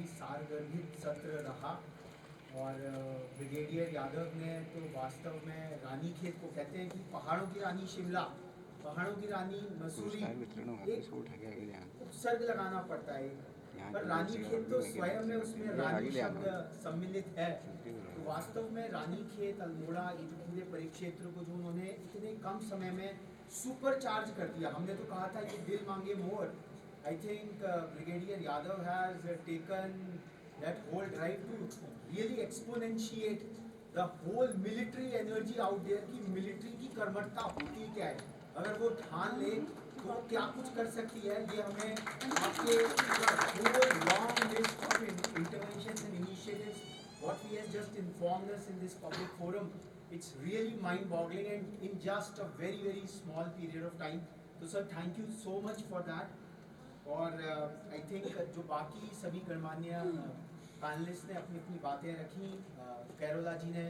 काफ़ी सारगर्भित सत्र रहा और ब्रिगेडियर यादव ने तो वास्तव में रानीखेत को कहते हैं कि पहाड़ों की रानी शिमला, पहाड़ों की रानी मसूरी, एक उपसर्ग लगाना पड़ता है, पर रानीखेत तो स्वयं में उसमें रानी शब्द सम्मिलित है। तो वास्तव में रानीखेत, अल्मोड़ा, ये जो पूरे परिक्षेत्र को जो उन्होंने इतने कम समय में सुपर चार्ज कर दिया। हमने तो कहा था कि दिल मांगे more. I think brigadier Yadav has taken that whole drive to really exponentiate the whole military energy out there कि military की कर्मठता होती क्या है, अगर वो ठान ले तो वो क्या कुछ कर सकती है। ये हमें आपके whole long list of interventions and initiatives what he has just informed us in this public forum, it's really mind boggling and in just a very very small period of time. So sir, thank you so much for that. और I think जो बाकी सभी गणमान्य panelist ने अपनी अपनी बातें रखी, कैरोला जी ने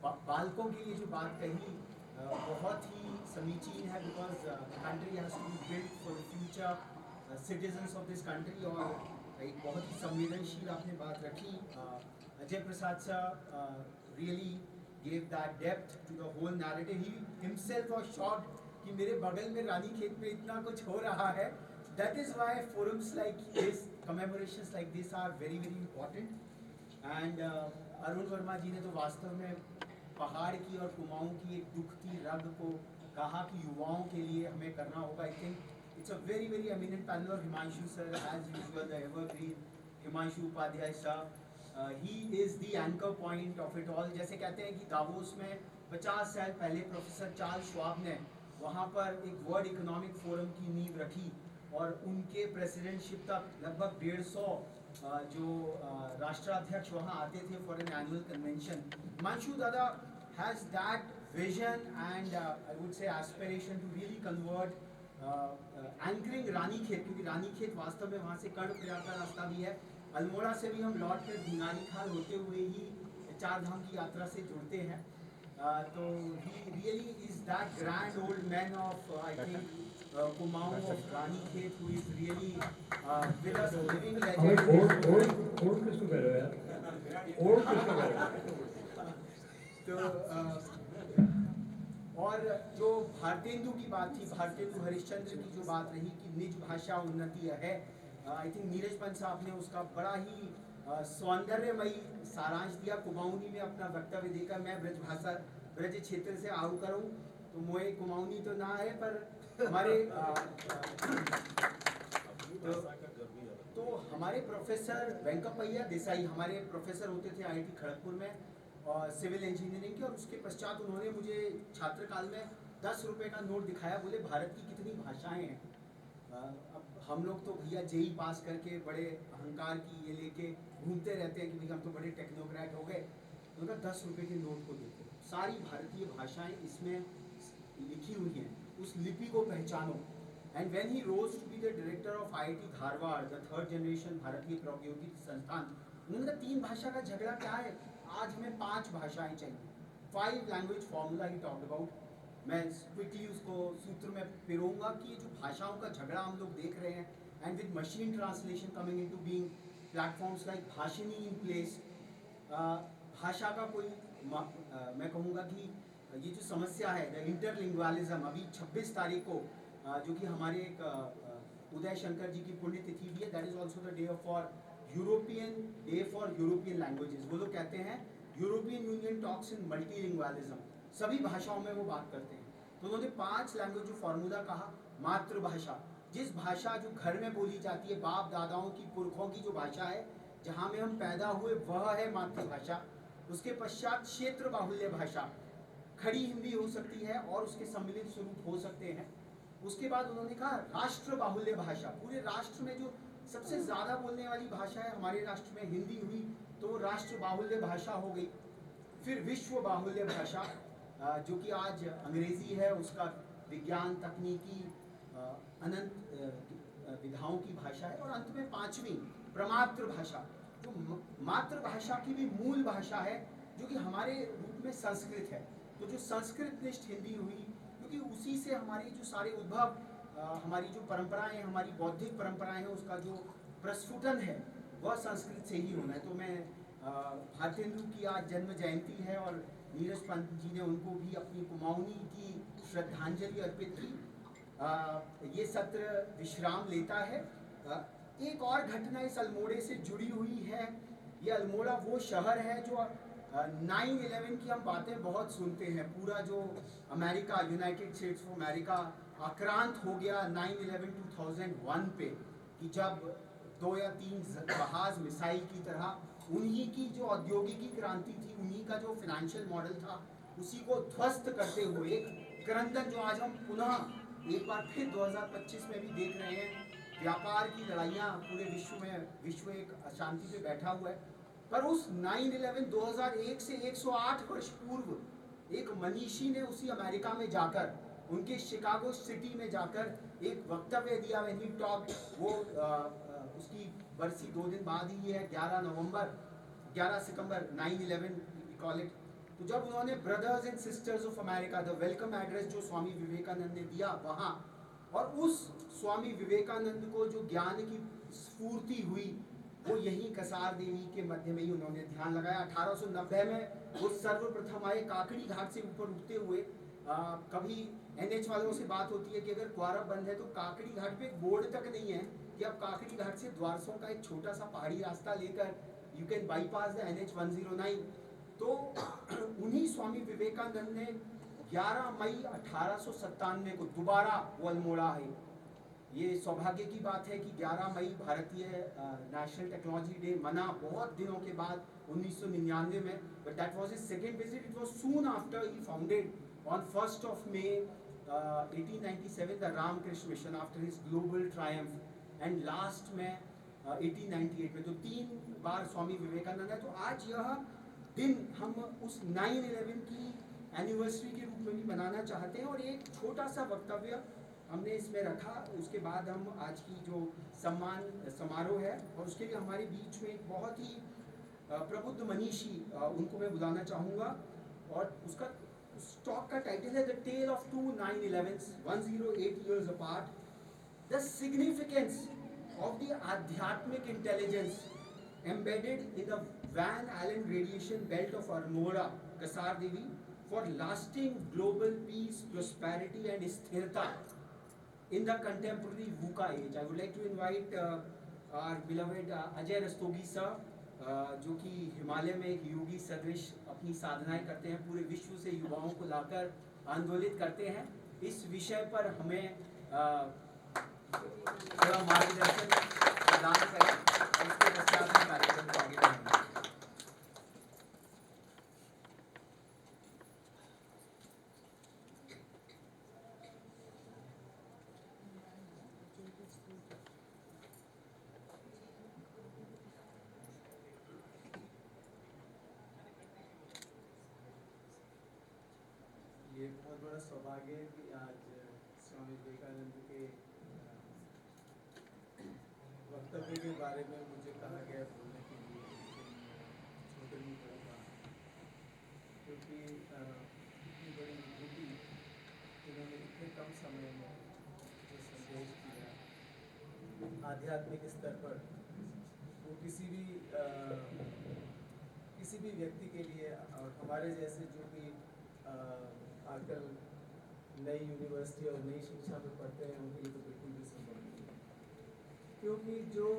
बालकों के लिए जो बात कही बहुत ही समीचीन है, because country has to be built for future citizens of this country. और एक बहुत ही संवेदनशील आपने बात रखी। Ajay Prasad sir really gave that depth to the whole narrative. He himself was shocked कि मेरे बगल में रानीखेत में इतना कुछ हो रहा है। That is why forums like this, commemorations like this are very very important. And Arun Verma जी ने तो वास्तव में पहाड़ की और कुमाऊं की एक दुखती रग को कहा कि युवाओं के लिए हमें करना होगा। I think it's a very very eminent panel of Himanshu sir, as usual, the evergreen Himanshu Upadhyay sir. He is the anchor point of it all. जैसे कहते हैं कि दावोस में 50 साल पहले प्रोफेसर चार्ल्स श्वाब ने वहाँ पर एक वर्ल्ड इकोनॉमिक फोरम की नींव रखी और उनके प्रेसिडेंटशिप तक लगभग 150 जो राष्ट्राध्यक्ष वहाँ आते थे for an annual convention. Himanshu दादा has that vision and I would say aspiration to really convert anchoring Ranikhet, क्योंकि रानीखेत वास्तव में वहाँ से कर्णप्रयाग का रास्ता भी है। अल्मोड़ा से भी हम लौट कर धिंगारी खाल होते हुए ही चार धाम की यात्रा से जुड़ते हैं। तो he really is that grand old man of I think Kumaon of Ranikhet who is really with us living legend. Old किसको कह रहे हो यार? ओल्ड किसको कह रहे हो? तो और जो भारतेंदु की बात थी, भारतेंदु हरिश्चंद्र की जो बात रही कि निज भाषा उन्नति है, आई थिंक नीरज पंत साहब ने उसका बड़ा ही सौंदर्यमयी सारांश दिया कुमाऊनी में अपना वक्तव्य देकर। मैं ब्रज क्षेत्र से आऊ करूँ तो मोए कुमाऊनी तो ना है, पर हमारे तो हमारे प्रोफेसर वेंकपैया देसाई हमारे प्रोफेसर होते थे IIT खड़गपुर में और सिविल इंजीनियरिंग के, और उसके पश्चात उन्होंने मुझे छात्रकाल में 10 रुपये का नोट दिखाया, बोले भारत की कितनी भाषाएं हैं। अब हम लोग तो भैया JEE पास करके बड़े अहंकार की ये लेके घूमते रहते हैं कि भाई हम तो बड़े टेक्नोक्रेट हो गए। उनका 10 रुपये के नोट को देखो, सारी भारतीय भाषाएं इसमें लिखी हुई हैं, उस लिपि को पहचानो। And when he rose to be the director of IIT Dharwad, the 3rd generation भारतीय प्रौद्योगिकी संस्थान, उन्होंने कहा 3 भाषा का झगड़ा क्या है, आज हमें 5 भाषाएं चाहिए। 5 language formula he talked about. मैं क्विकली उसको सूत्र में पिरोऊंगा कि ये जो भाषाओं का झगड़ा हम लोग देख रहे हैं, and with machine translation coming into being, platforms like Bhashini in place, भाषा का कोई मैं कहूँगा कि ये जो समस्या है द इंटरलिंग्वालिज्म, अभी 26 तारीख को जो कि हमारे एक उदय शंकर जी की पुण्यतिथि भी है, that is also the day for European day for European languages. वो लोग कहते हैं यूरोपियन यूनियन टॉक्स इन मल्टीलिंग्वालिज्म, सभी भाषाओं में वो बात करते हैं। तो उन्होंने 5 लैंग्वेज जो फॉर्मूला कहा, मातृभाषा, जिस भाषा जो घर में बोली जाती है, बाप दादाओं की पुरखों की जो भाषा है, जहाँ में हम पैदा हुए, वह है मातृभाषा। उसके पश्चात क्षेत्र बाहुल्य भाषा, खड़ी हिंदी हो सकती है और उसके सम्मिलित स्वरूप हो सकते हैं। उसके बाद उन्होंने कहा राष्ट्र बाहुल्य भाषा, पूरे राष्ट्र में जो सबसे ज़्यादा बोलने वाली भाषा है, हमारे राष्ट्र में हिंदी हुई तो राष्ट्र बाहुल्य भाषा हो गई। फिर विश्व बाहुल्य भाषा जो कि आज अंग्रेजी है, उसका विज्ञान तकनीकी अनंत विधाओं की भाषा है। और अंत में 5वीं प्रमातृ भाषा, जो मातृभाषा की भी मूल भाषा है, जो कि हमारे रूप में संस्कृत है। तो जो संस्कृत निष्ठ हिंदी हुई, क्योंकि उसी से हमारी जो सारे उद्भव, हमारी जो परंपराएं, हमारी बौद्धिक परंपराएं हैं, उसका जो प्रस्फुटन है वह संस्कृत से ही होना है। तो मैं भारतेंदु की आज जन्म जयंती है और नीरज पंत जी ने उनको भी अपनी कुमाऊनी की श्रद्धांजलि अर्पित की। ये सत्र विश्राम लेता है। एक और घटना इस अल्मोड़े से जुड़ी हुई है। ये अल्मोड़ा वो शहर है जो 9/11 की हम बातें बहुत सुनते हैं। पूरा जो America, United States of America आक्रांत हो गया 9/11 2001 पे, कि जब 2 या 3 जहाज मिसाइल की तरह उन्हीं की जो औद्योगिकी क्रांति थी, उन्हीं का जो फाइनेंशियल मॉडल था, उसी को ध्वस्त करते हुए क्रंदन जो आज हम पुनः एक बार फिर 2025 में भी देख रहे हैं। व्यापार की लड़ाइयाँ पूरे विश्व में, विश्व एक अशांति पे बैठा हुआ है। पर उस 9/11 2001 से 108 वर्ष पूर्व एक मनीषी ने उसी अमेरिका में जाकर, उनके शिकागो सिटी में जाकर एक वक्तव्य दिया। व्हेन ही टॉक, वो उसकी बरसी 2 दिन बाद ही है, 11 सितंबर 9/11 कॉल इट। तो जब उन्होंने brothers and sisters of America, the welcome address जो स्वामी विवेकानंद ने दिया वहाँ, और उस स्वामी विवेकानंद को जो ज्ञान की स्फूर्ति हुई, वो यहीं कसार देवी के मध्य में ही उन्होंने ध्यान लगाया। 1890 में वो सर्वप्रथम आए काकड़ी घाट से ऊपर उठते हुए। कभी NH वालों से बात होती है कि अगर क्वारा बंद है तो काकड़ी घाट पे एक बोर्ड तक नहीं है कि अब काकड़ी घाट से द्वारसों का एक छोटा सा पहाड़ी रास्ता लेकर you can bypass the NH 109। तो उन्हीं स्वामी विवेकानंद ने 11 मई 1897 को दोबारा वो अल्मोड़ा है। ये सौभाग्य की बात है कि 11 मई भारतीय नेशनल टेक्नोलॉजी डे मना बहुत दिनों के बाद 1999 में, but that was his second visit. It was soon after he founded on 1st of May 1897 the Ramakrishna mission after his global triumph, and last में 1898 में। तो 3 बार स्वामी विवेकानंद है। तो आज यह दिन हम उस 9/11 की एनिवर्सरी के रूप में भी मनाना चाहते हैं, और एक छोटा सा वक्तव्य हमने इसमें रखा। उसके बाद हम आज की जो सम्मान समारोह है, और उसके लिए हमारे बीच में एक बहुत ही प्रबुद्ध मनीषी, उनको मैं बुलाना चाहूँगा। और उसका उस टॉक का टाइटल है the tale of 2 9/11s 108 years apart, the significance of the आध्यात्मिक intelligence embedded in the Van Allen radiation belt of Almora, Kasar Devi, for lasting global peace, prosperity and sthirta in the contemporary VUCA age. I would like to invite our beloved Ajay Rastogi sir, जो कि हिमालय में एक योगी सदृश अपनी साधनाएं करते हैं, पूरे विश्व से युवाओं को लाकर आंदोलित करते हैं। इस विषय पर हमें थोड़ा मार्गदर्शन प्रदान करें, और इसके पश्चात हम कार्यक्रम को आगे बढ़ाएंगे। ये बहुत बड़ा सौभाग्य है कि आज स्वामी विवेकानंद के वक्तव्य के बारे में मुझे कहा गया बोलने के लिए, छोटे नहीं पड़ेगा, क्योंकि इतनी बड़ी विभूति जिन्होंने इतने कम समय में जो संदेश दिया आध्यात्मिक स्तर पर, वो किसी भी व्यक्ति के लिए, और हमारे जैसे जो भी आजकल नई यूनिवर्सिटी और नई शिक्षा में पढ़ते हैं, उनके लिए तो बिल्कुल भी संभव नहीं है। क्योंकि जो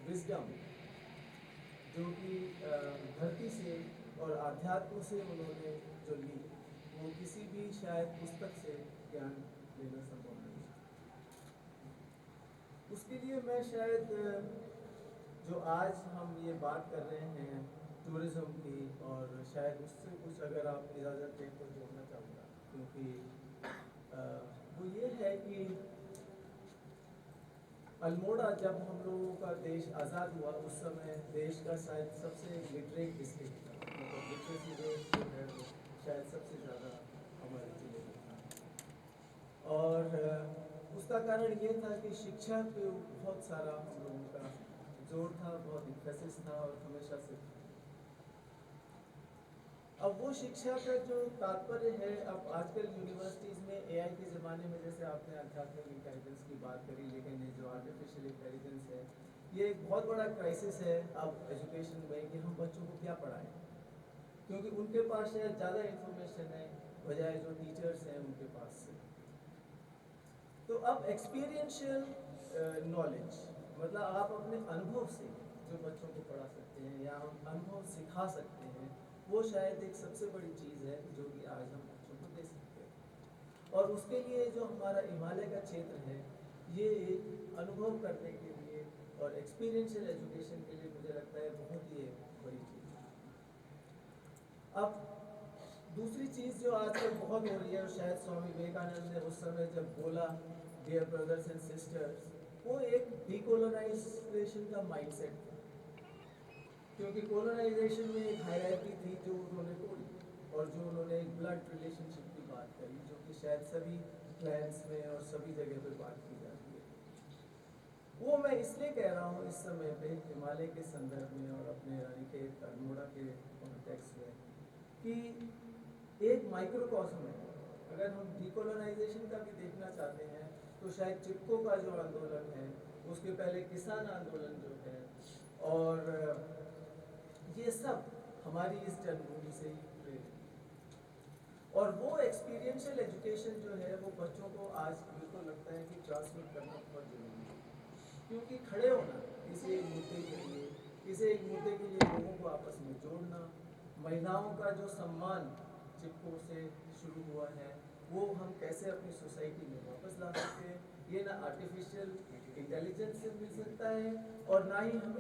विजडम जो कि धरती से और अध्यात्म से उन्होंने जो ली, वो किसी भी शायद पुस्तक से ज्ञान लेना संभव नहीं है। उसके लिए मैं शायद जो आज हम ये बात कर रहे हैं टूरिज्म की, और शायद उससे कुछ अगर आप इजाज़त दें तो जोड़ना चाहूँगा, क्योंकि वो ये है कि अल्मोड़ा जब हम लोगों का देश आज़ाद हुआ, उस समय देश का शायद सबसे लिटरेट डिस्ट्रिक्ट था, मतलब लिटरेसी रेट जो है वो शायद सबसे ज़्यादा हमारे जिले में था। और उसका कारण ये था कि शिक्षा पे बहुत सारा हम लोगों का जोर था, बहुत इम्फेसिस था, और हमेशा से। अब वो शिक्षा का जो तात्पर्य है, अब आजकल यूनिवर्सिटीज़ में AI के ज़माने में, जैसे आपने आध्यात्मिक इंटेलिजेंस की बात करी, लेकिन ये जो आर्टिफिशियल इंटेलिजेंस है, ये एक बहुत बड़ा क्राइसिस है अब एजुकेशन में कि हम बच्चों को क्या पढ़ाएं, क्योंकि उनके पास शायद ज़्यादा इंफॉर्मेशन है बजाय जो टीचर्स हैं उनके पास से। तो अब एक्सपीरियंशियल नॉलेज मतलब आप अपने अनुभव से जो बच्चों को पढ़ा सकते हैं या हम अनुभव सिखा सकते हैं, वो शायद एक सबसे बड़ी चीज़ है जो कि आज हम बच्चों को दे सकते हैं। और उसके लिए जो हमारा हिमालय का क्षेत्र है, ये एक अनुभव करने के लिए और एक्सपीरियंशियल एजुकेशन के लिए मुझे लगता है बहुत ही एक बड़ी चीज़ है। अब दूसरी चीज़ जो आजकल बहुत हो रही है और शायद स्वामी विवेकानंद ने उस समय जब बोला डियर ब्रदर्स एंड सिस्टर्स, वो एक डीकोलोनाइजेशन का माइंडसेट था, क्योंकि कोलोनाइजेशन में एक हायरार्की थी जो उन्होंने तोड़ी और जो उन्होंने एक ब्लड रिलेशनशिप की बात करी, जो कि शायद सभी क्लैंस में और सभी जगह पे बात की जाती है। वो मैं इसलिए कह रहा हूँ इस समय पे हिमालय के संदर्भ में और अपने रानीखेत अल्मोड़ा के कॉन्टेक्स्ट में कि एक माइक्रोकॉस्म है। अगर हम डीकोलोनाइजेशन का भी देखना चाहते हैं तो शायद चिपको का जो आंदोलन है, उसके पहले किसान आंदोलन जो है, और ये सब हमारी इस जन्मभूमि से ही प्रेरित है। और वो एक्सपीरियंशियल एजुकेशन जो है वो बच्चों को आज बिल्कुल लगता है कि ट्रांसमिट करना बहुत जरूरी है, क्योंकि खड़े होना किसी एक मुद्दे के लिए, किसी एक मुद्दे के लिए लोगों को आपस में जोड़ना, महिलाओं का जो सम्मान चिपको से शुरू हुआ है वो हम कैसे अपनी सोसाइटी में वापस ला सकते हैं, ये ना आर्टिफिशियल इंटेलिजेंस से मिल सकता है और ना ही हम